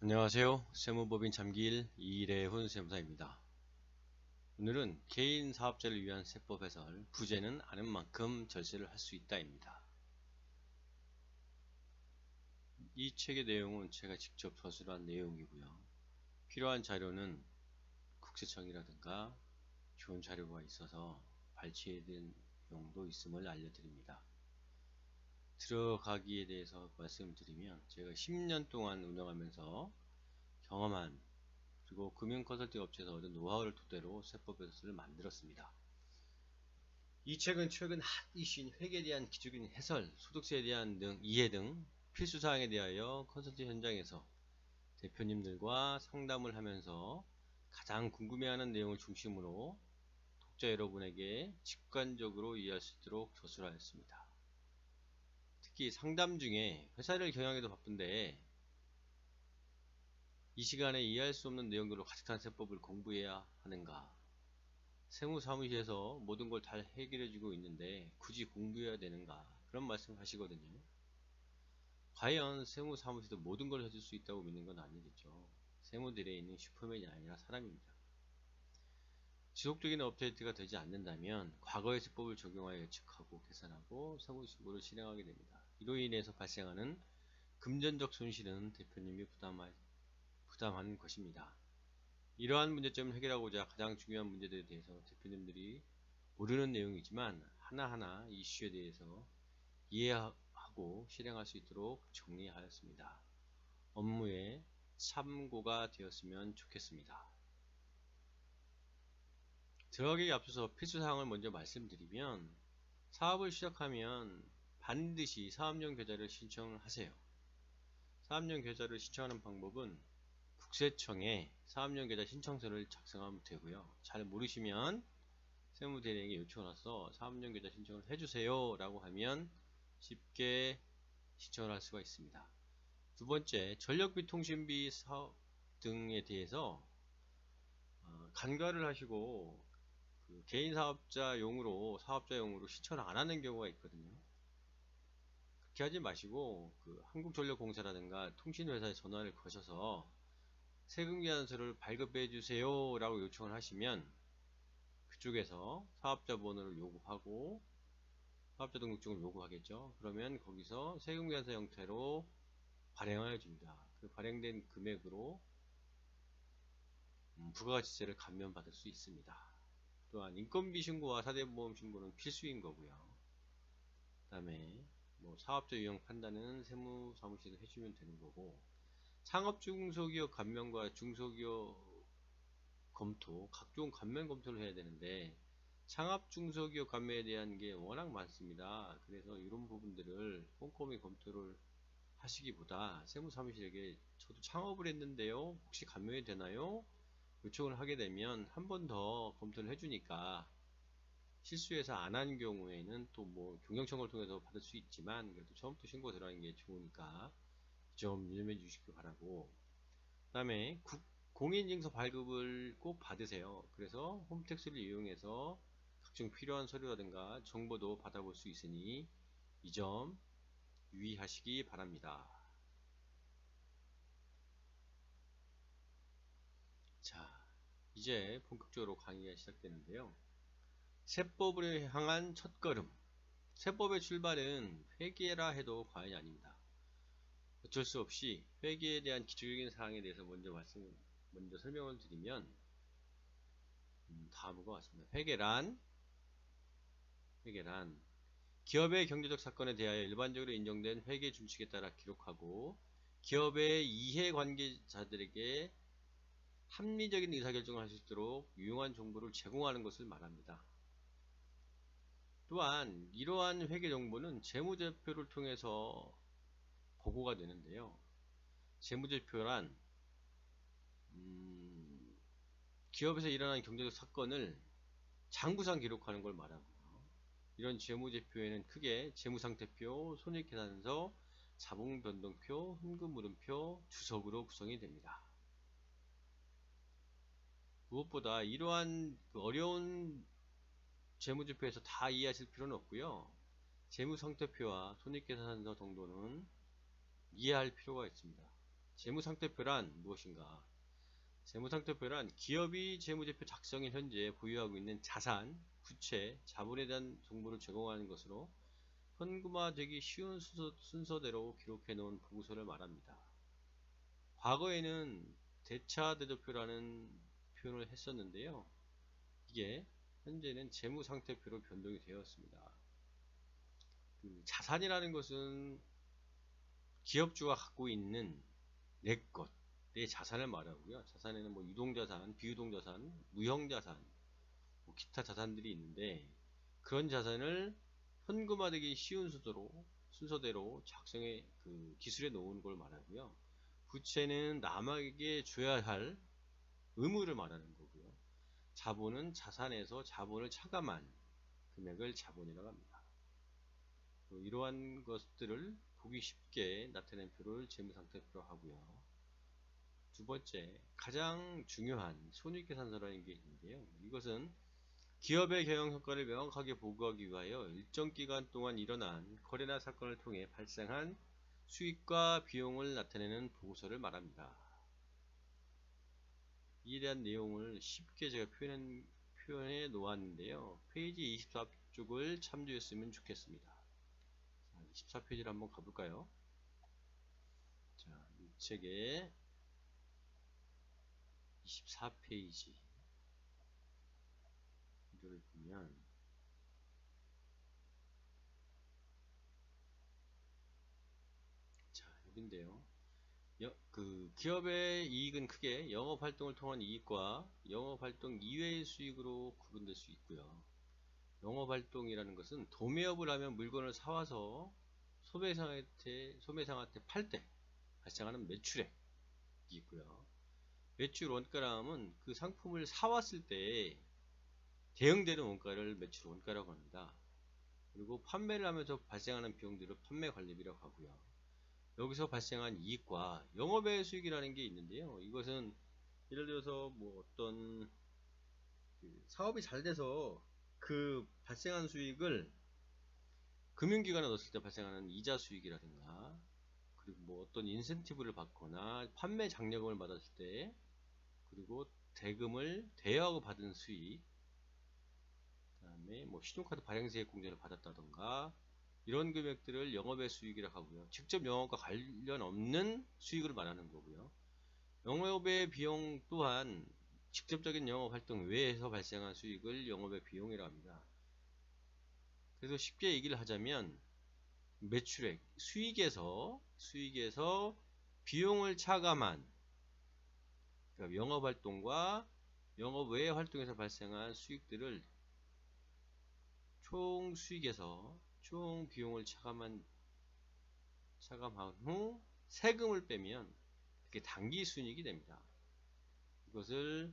안녕하세요. 세무법인 잠기일 이래훈 세무사입니다. 오늘은 개인 사업자를 위한 세법 해설, 부재는 아는 만큼 절세를 할 수 있다입니다. 이 책의 내용은 제가 직접 서술한 내용이고요. 필요한 자료는 국세청이라든가 좋은 자료가 있어서 발췌된 내용도 있음을 알려드립니다. 들어가기에 대해서 말씀드리면 제가 10년 동안 운영하면서 경험한 그리고 금융 컨설팅 업체에서 얻은 노하우를 토대로 세법 해설을 만들었습니다. 이 책은 최근 핫 이슈인 회계에 대한 기초적인 해설, 소득세에 대한 이해 등 필수사항에 대하여 컨설팅 현장에서 대표님들과 상담을 하면서 가장 궁금해하는 내용을 중심으로 독자 여러분에게 직관적으로 이해할 수 있도록 서술하였습니다. 특히 상담 중에 회사를 경영해도 바쁜데 이 시간에 이해할 수 없는 내용들로 가득한 세법을 공부해야 하는가? 세무사무실에서 모든 걸 잘 해결해주고 있는데 굳이 공부해야 되는가? 그런 말씀 하시거든요. 과연 세무사무실에서 모든 걸 해줄 수 있다고 믿는 건 아니겠죠. 세무들에 있는 슈퍼맨이 아니라 사람입니다. 지속적인 업데이트가 되지 않는다면 과거의 세법을 적용하여 예측하고 계산하고 세무신고를 실행하게 됩니다. 이로 인해서 발생하는 금전적 손실은 대표님이 부담하는 것입니다. 이러한 문제점을 해결하고자 가장 중요한 문제들에 대해서 대표님들이 모르는 내용이지만 하나하나 이슈에 대해서 이해하고 실행할 수 있도록 정리하였습니다. 업무에 참고가 되었으면 좋겠습니다. 들어가기에 앞서서 필수사항을 먼저 말씀드리면 사업을 시작하면 반드시 사업용 계좌를 신청을 하세요. 사업용 계좌를 신청하는 방법은 국세청에 사업용 계좌 신청서를 작성하면 되고요. 잘 모르시면 세무대리에게 요청을 해서 사업용 계좌 신청을 해주세요 라고 하면 쉽게 신청을 할 수가 있습니다. 두 번째, 전력비, 통신비 사업 등에 대해서 간과를 하시고 개인 사업자용으로 신청을 안 하는 경우가 있거든요. 그렇게 하지 마시고 한국전력공사라든가 통신회사에 전화를 거셔서 세금계산서를 발급해 주세요 라고 요청을 하시면 그쪽에서 사업자 번호를 요구하고 사업자 등록증을 요구하겠죠. 그러면 거기서 세금계산서 형태로 발행하여 줍니다. 그 발행된 금액으로 부가가치세를 감면받을 수 있습니다. 또한 인건비 신고와 사대보험 신고는 필수인 거고요. 그 다음에 사업자 유형 판단은 세무사무실에서 해주면 되는 거고, 상업중소기업 감면과 중소기업 검토, 각종 감면 검토를 해야 되는데 창업중소기업 감면에 대한 게 워낙 많습니다. 그래서 이런 부분들을 꼼꼼히 검토를 하시기보다 세무사무실에게 저도 창업을 했는데요, 혹시 감면이 되나요? 요청을 하게 되면 한 번 더 검토를 해주니까 실수해서 안 한 경우에는 또 경영청구를 통해서 받을 수 있지만 그래도 처음부터 신고 들어가는 게 좋으니까 좀 유념해 주시기 바라고, 그 다음에 공인인증서 발급을 꼭 받으세요. 그래서 홈택스를 이용해서 각종 필요한 서류라든가 정보도 받아볼 수 있으니 이 점 유의하시기 바랍니다. 자, 이제 본격적으로 강의가 시작되는데요. 세법을 향한 첫걸음. 세법의 출발은 회계라 해도 과언이 아닙니다. 어쩔 수 없이 회계에 대한 기초적인 사항에 대해서 먼저 설명을 드리면 다음과 같습니다. 회계란 기업의 경제적 사건에 대하여 일반적으로 인정된 회계 준칙에 따라 기록하고 기업의 이해관계자들에게 합리적인 의사결정을 할 수 있도록 유용한 정보를 제공하는 것을 말합니다. 또한 이러한 회계 정보는 재무제표를 통해서 보고가 되는데요. 재무제표란 기업에서 일어난 경제적 사건을 장부상 기록하는 걸 말하고요. 이런 재무제표에는 크게 재무상태표, 손익계산서, 자본변동표, 현금흐름표, 주석으로 구성이 됩니다. 무엇보다 이러한 어려운 재무제표에서 다 이해하실 필요는 없고요. 재무상태표와 손익계산서 정도는 이해할 필요가 있습니다. 재무상태표란 무엇인가? 재무상태표란 기업이 재무제표 작성일 현재 보유하고 있는 자산, 부채, 자본에 대한 정보를 제공하는 것으로 현금화되기 쉬운 순서대로 기록해 놓은 보고서를 말합니다. 과거에는 대차대조표라는 표현을 했었는데요. 이게 현재는 재무상태표로 변동이 되었습니다. 자산이라는 것은 기업주가 갖고 있는 내 것, 내 자산을 말하고요. 자산에는 뭐 유동자산, 비유동자산, 무형자산, 뭐 기타 자산들이 있는데 그런 자산을 현금화되기 쉬운 순서대로 작성해 기술해 놓은 걸 말하고요. 부채는 남에게 줘야 할 의무를 말하는 거고요. 자본은 자산에서 자본을 차감한 금액을 자본이라고 합니다. 이러한 것들을 보기 쉽게 나타낸 표를 재무상태표로 하고요. 두 번째, 가장 중요한 손익계산서라는 게 있는데요. 이것은 기업의 경영성과를 명확하게 보고하기 위하여 일정 기간 동안 일어난 거래나 사건을 통해 발생한 수익과 비용을 나타내는 보고서를 말합니다. 이에 대한 내용을 쉽게 제가 표현해 놓았는데요. 페이지 24쪽을 참조했으면 좋겠습니다. 24페이지를 한번 가볼까요? 자, 이 책의 24페이지 이를 보면 자, 여기인데요. 기업의 이익은 크게 영업활동을 통한 이익과 영업활동 이외의 수익으로 구분될 수 있고요. 영업활동이라는 것은 도매업을 하면 물건을 사와서 소매상한테 팔 때 발생하는 매출액이 있고요. 매출 원가라면 그 상품을 사왔을 때 대응되는 원가를 매출 원가라고 합니다. 그리고 판매를 하면서 발생하는 비용들을 판매 관리비라고 하고요. 여기서 발생한 이익과 영업외 수익이라는 게 있는데요. 이것은 예를 들어서 뭐 어떤 사업이 잘 돼서 그 발생한 수익을 금융기관에 넣었을 때 발생하는 이자 수익이라든가, 그리고 뭐 어떤 인센티브를 받거나 판매 장려금을 받았을 때, 그리고 대금을 대여하고 받은 수익, 그 다음에 뭐 신용카드 발행세액 공제를 받았다던가, 이런 금액들을 영업외 수익이라고 하고요. 직접 영업과 관련 없는 수익을 말하는 거고요. 영업외 비용 또한 직접적인 영업 활동 외에서 발생한 수익을 영업외 비용이라고 합니다. 그래서 쉽게 얘기를 하자면 매출액, 수익에서 비용을 차감한, 그러니까 영업 활동과 영업 외 활동에서 발생한 수익들을 총 수익에서 총 비용을 차감한 후 세금을 빼면 그게 단기 순이익이 됩니다. 이것을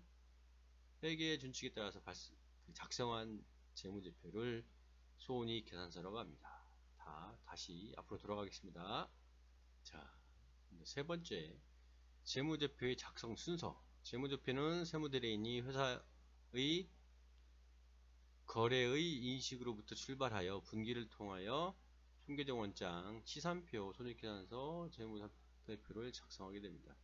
회계 준칙에 따라서 작성한 재무제표를 손익 계산서라고 합니다. 다시 앞으로 돌아가겠습니다. 자, 세 번째, 재무제표의 작성 순서. 재무제표는 세무대리인이 회사의 거래의 인식으로부터 출발하여 분기를 통하여 통계적 원장, 치산표, 손익계산서, 재무상태표를 작성하게 됩니다.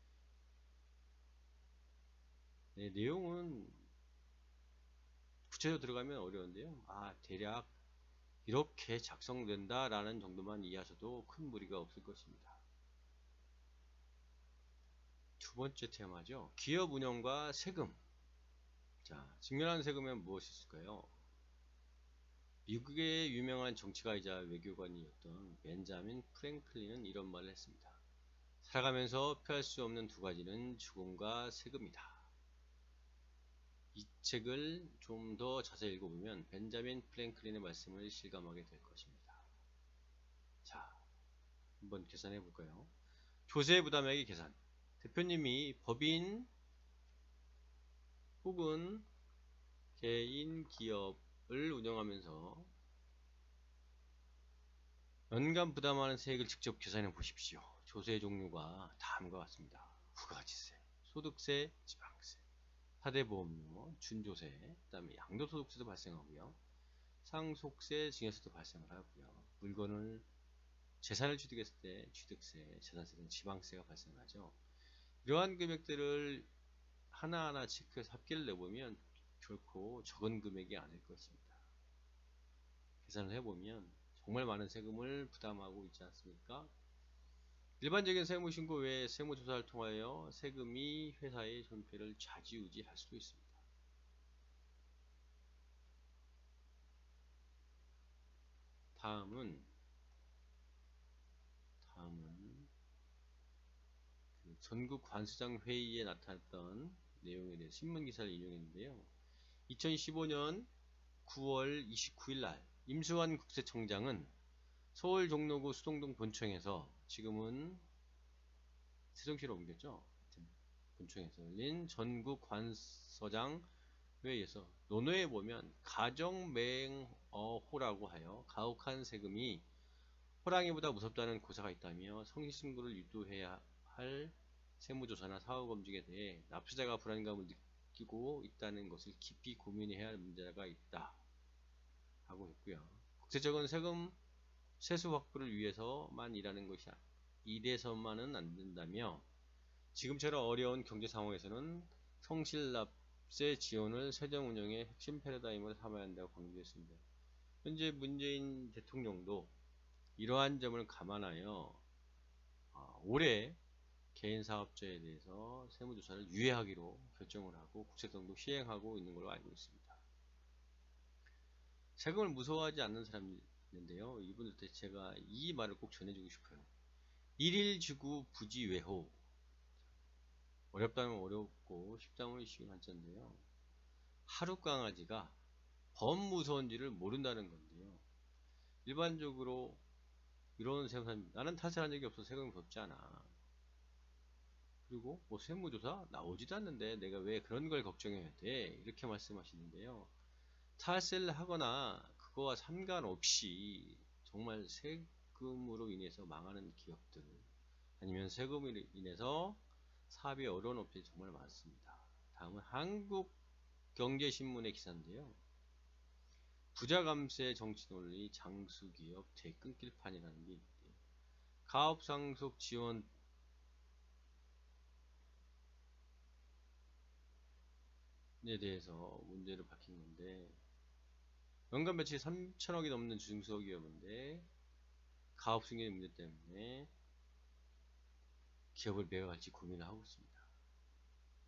네, 내용은 구체적으로 들어가면 어려운데요. 대략 이렇게 작성된다 라는 정도만 이해하셔도 큰 무리가 없을 것입니다. 두 번째 테마죠. 기업 운영과 세금. 자, 직면한 세금은 무엇이 있을까요? 미국의 유명한 정치가이자 외교관이었던 벤자민 프랭클린은 이런 말을 했습니다. 살아가면서 피할 수 없는 두 가지는 죽음과 세금이다. 이 책을 좀 더 자세히 읽어보면 벤자민 프랭클린의 말씀을 실감하게 될 것입니다. 자, 한번 계산해 볼까요? 조세 부담액의 계산. 대표님이 법인 혹은 개인 기업을 운영하면서 연간 부담하는 세액을 직접 계산해 보십시오. 조세 종류가 다음과 같습니다. 부가지세, 소득세, 지방세, 사대보험료, 준조세, 그 다음에 양도소득세도 발생하고요. 상속세, 증여세도 발생을 하고요. 재산을 취득했을 때 취득세, 재산세 등 지방세가 발생하죠. 이러한 금액들을 하나하나 체크해서 합계를 내보면 결코 적은 금액이 아닐 것입니다. 계산을 해보면 정말 많은 세금을 부담하고 있지 않습니까? 일반적인 세무신고 외에 세무조사를 통하여 세금이 회사의 존폐를 좌지우지할 수도 있습니다. 다음은 그 전국 관세장 회의에 나타났던 내용에 대해 신문기사를 인용했는데요. 2015년 9월 29일 날 임수환 국세청장은 서울 종로구 수동동 본청에서, 지금은 세종시로 옮겼죠. 본청에서 열린 전국 관서장 회의에서 논어에 보면 가정맹어호라고 하여 가혹한 세금이 호랑이보다 무섭다는 고사가 있다며 성실신고를 유도해야 할 세무조사나 사후검증에 대해 납세자가 불안감을 느끼고 있다는 것을 깊이 고민해야 할 문제가 있다 하고 했고요. 국세청은 세금 세수 확보를 위해서만 일하는 것이 이래서만은 안 된다며 지금처럼 어려운 경제 상황에서는 성실납세 지원을 세정 운영의 핵심 패러다임으로 삼아야 한다고 강조했습니다. 현재 문재인 대통령도 이러한 점을 감안하여 올해 개인사업자에 대해서 세무조사를 유예하기로 결정을 하고 국세청도 시행하고 있는 걸로 알고 있습니다. 세금을 무서워하지 않는 사람이 있는데요. 이분들한테 제가 이 말을 꼭 전해주고 싶어요. 일일주구 부지외호. 어렵다면 어렵고 쉽다면 쉬운 한자인데요. 하루 강아지가 범 무서운지를 모른다는 건데요. 일반적으로 이런 세무사님, 나는 탈세한 적이 없어 세금이 무섭지 않아. 그리고 뭐 세무조사 나오지도 않는데 내가 왜 그런 걸 걱정해야 돼? 이렇게 말씀하시는데요. 탈세를 하거나 그거와 상관없이 정말 세금으로 인해서 망하는 기업들, 아니면 세금으로 인해서 사업이 어려운 업체들이 정말 많습니다. 다음은 한국경제신문의 기사인데요. 부자감세 정치논리 장수기업 대끊길판이라는 게 있는데, 가업상속 지원에 대해서 문제를 밝힌 건데, 연간 매출이 3천억이 넘는 중소기업인데 가업 승계 문제 때문에 기업을 매각할지 고민을 하고 있습니다.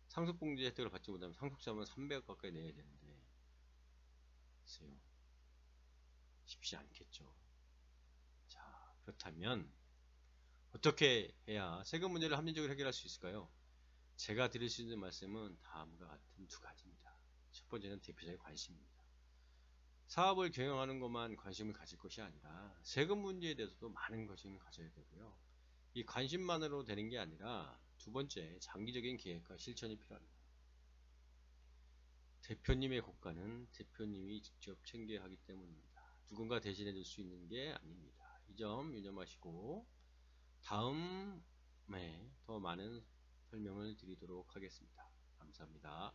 상속공제 혜택을 받지 못하면 상속자면 300억 가까이 내야 되는데 글쎄요, 쉽지 않겠죠. 자, 그렇다면 어떻게 해야 세금 문제를 합리적으로 해결할 수 있을까요? 제가 드릴 수 있는 말씀은 다음과 같은 두 가지입니다. 첫 번째는 대표자의 관심입니다. 사업을 경영하는 것만 관심을 가질 것이 아니라 세금 문제에 대해서도 많은 관심을 가져야 되고요. 이 관심만으로 되는 게 아니라 두 번째, 장기적인 계획과 실천이 필요합니다. 대표님의 고가는 대표님이 직접 챙겨야 하기 때문입니다. 누군가 대신해 줄 수 있는 게 아닙니다. 이 점 유념하시고 다음에 더 많은 설명을 드리도록 하겠습니다. 감사합니다.